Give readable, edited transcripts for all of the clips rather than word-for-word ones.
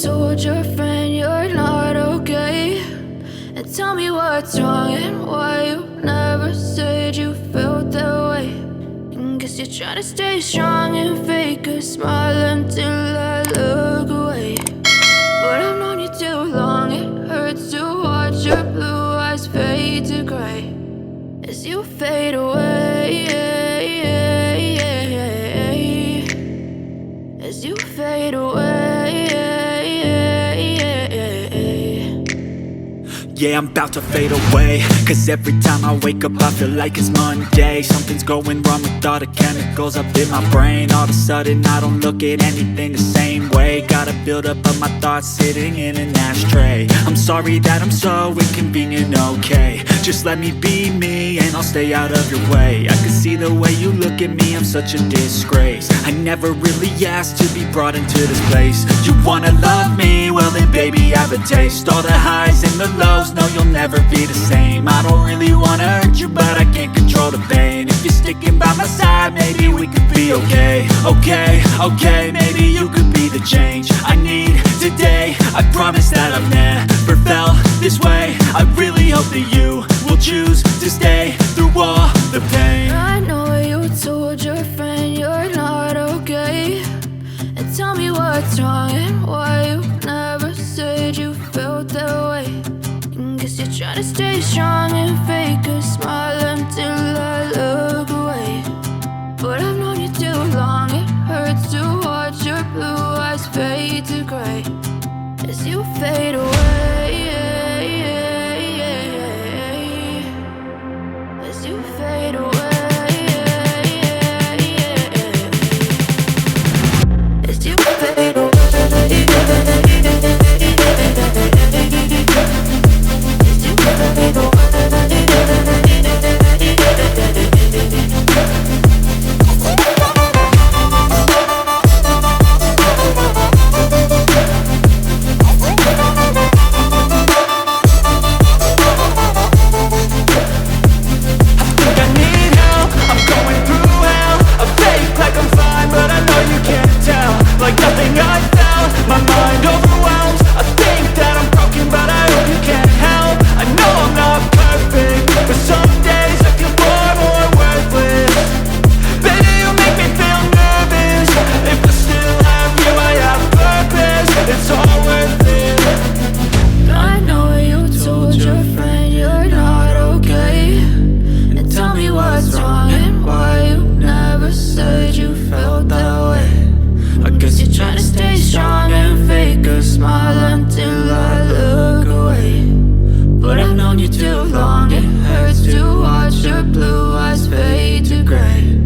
told your friend you're not okay, and tell me what's wrong and why you never said you felt that way. And guess you're trying to stay strong and fake a smile until I look away. But I've known you too long, it hurts to watch your blue eyes fade to gray as you fade away, as you fade away. Yeah, I'm about to fade away, cause every time I wake up I feel like it's Monday. Something's going wrong with all the chemicals up in my brain. All of a sudden I don't look at anything the same way. Gotta build up of my thoughts sitting in an ashtray. I'm sorry that I'm so inconvenient, okay. Just let me be me and I'll stay out of your way. I can see the way you look at me, I'm such a disgrace. I never really asked to be brought into this place. You wanna love me? Well then baby I have a taste. All the highs and the lows, no you'll never be the same. I don't really wanna hurt you but I can't control the pain. If you're sticking by my side maybe we could be okay. Okay, maybe you could be the change I need today. I promise that I've never felt this way. I really hope that you will choose to stay through all the pain. I know you told your friend you're not okay, and tell me what's wrong and why you never said you felt that way. And guess you're trying to stay strong and fake a smile until I look away. But I've known you too long, it hurts to watch your blue eyes fade to gray as you fade away, as you fade away, as you fade away. Like nothing I felt, my mind overwhelms. I think that I'm broken, but I hope you can't help. I know I'm not perfect, but some days I feel far more worthless. Baby, you make me feel nervous. If I still have you, I have purpose. It's all worth it. I know you told your friend you're not okay, and tell me what's wrong and why you never said you felt that way. I guess you're trying to stay strong and fake a smile until I look away. But I've known you too long, it hurts to watch your blue eyes fade to gray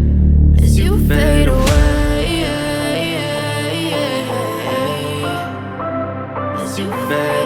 as you fade away, as you fade.